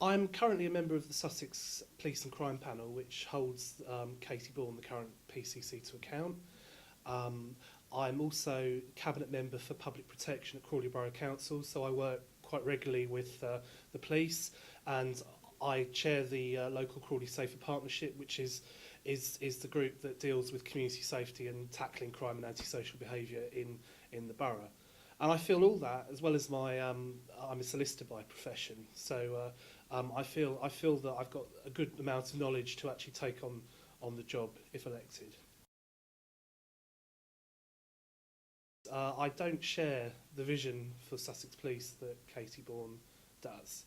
I'm currently a member of the Sussex Police and Crime Panel, which holds Katie Bourne, the current PCC, to account. I'm also Cabinet Member for Public Protection at Crawley Borough Council, so I work quite regularly with the police, and I chair the local Crawley Safer Partnership, which is the group that deals with community safety and tackling crime and antisocial behaviour in the borough. And I feel all that, as well as I'm a solicitor by profession, so I feel that I've got a good amount of knowledge to actually take on the job if elected. I don't share the vision for Sussex Police that Katie Bourne does.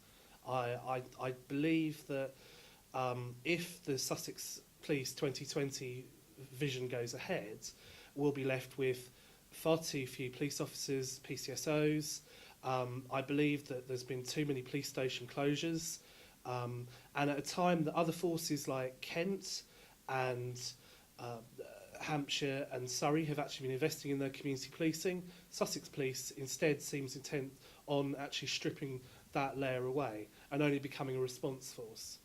I believe that if the Sussex Police 2020 vision goes ahead, we'll be left with far too few police officers, PCSOs. I believe that there's been too many police station closures, and at a time that other forces like Kent and Hampshire and Surrey have actually been investing in their community policing, Sussex Police instead seems intent on actually stripping that layer away and only becoming a response force.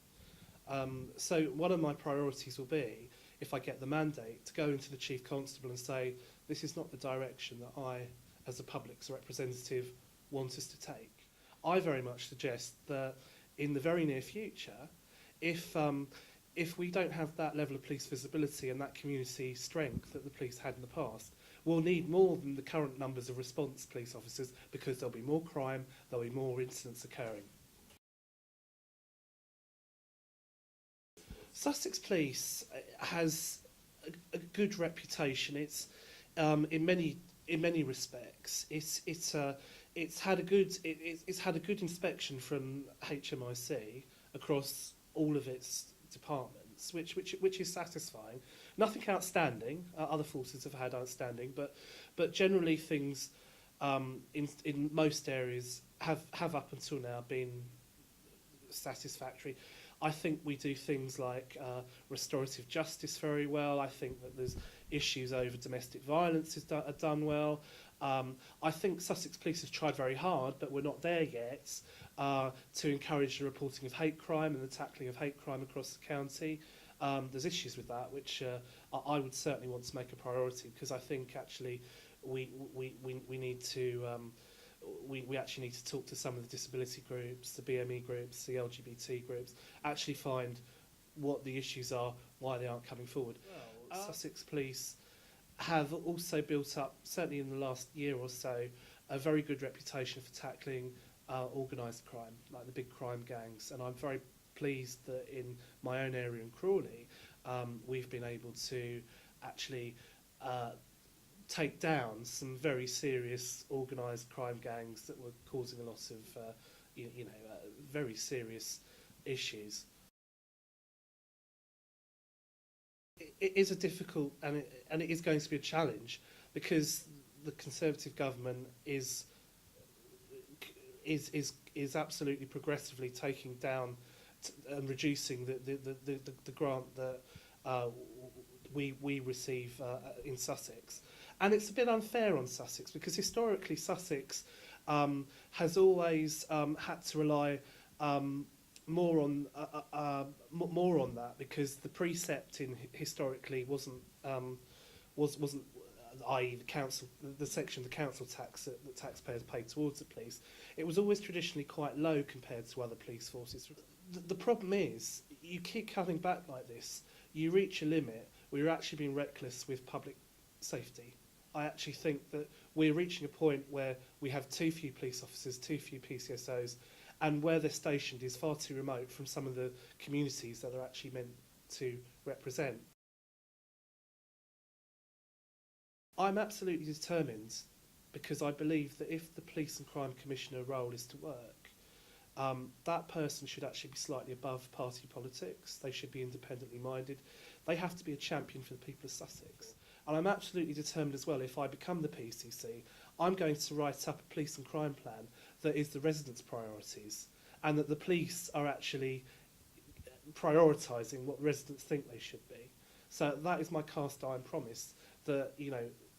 So one of my priorities will be, if I get the mandate, to go into the Chief Constable and say, this is not the direction that I, as a public's representative, want us to take. I very much suggest that in the very near future, if we don't have that level of police visibility and that community strength that the police had in the past, we'll need more than the current numbers of response police officers, because there'll be more crime, there'll be more incidents occurring. Sussex Police has a good reputation. It's in many respects. It's had a good inspection from HMIC across all of its departments, which is satisfying. Nothing outstanding. Other forces have had outstanding, but generally things in most areas have up until now been satisfactory. I think we do things like restorative justice very well. I think that there's issues over domestic violence are done well. I think Sussex Police has tried very hard, but we're not there yet, to encourage the reporting of hate crime and the tackling of hate crime across the county. There's issues with that, which I would certainly want to make a priority, because I think actually we need to we actually need to talk to some of the disability groups, the BME groups, the LGBT groups, actually find what the issues are, why they aren't coming forward. Sussex Police have also built up, certainly in the last year or so, a very good reputation for tackling organised crime, like the big crime gangs, and I'm very pleased that in my own area in Crawley, we've been able to actually take down some very serious organised crime gangs that were causing a lot of, very serious issues. It is a difficult, and it is going to be a challenge, because the Conservative government is absolutely progressively taking down and reducing the grant that we receive in Sussex. And it's a bit unfair on Sussex, because historically Sussex has always had to rely more on that, because the precept historically wasn't i.e. the council, the section of the council tax that taxpayers pay towards the police. It was always traditionally quite low compared to other police forces. The problem is, you keep cutting back like this, you reach a limit where you're actually being reckless with public safety. I actually think that we're reaching a point where we have too few police officers, too few PCSOs, and where they're stationed is far too remote from some of the communities that they're actually meant to represent. I'm absolutely determined, because I believe that if the Police and Crime Commissioner role is to work, that person should actually be slightly above party politics. They should be independently minded. They have to be a champion for the people of Sussex. And I'm absolutely determined as well, if I become the PCC, I'm going to write up a police and crime plan that is the residents' priorities, and that the police are actually prioritising what residents think they should be. So that is my cast iron promise, that,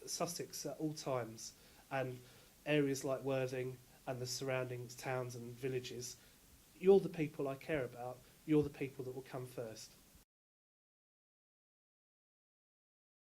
Sussex at all times, and areas like Worthing and the surrounding towns and villages, you're the people I care about. You're the people that will come first.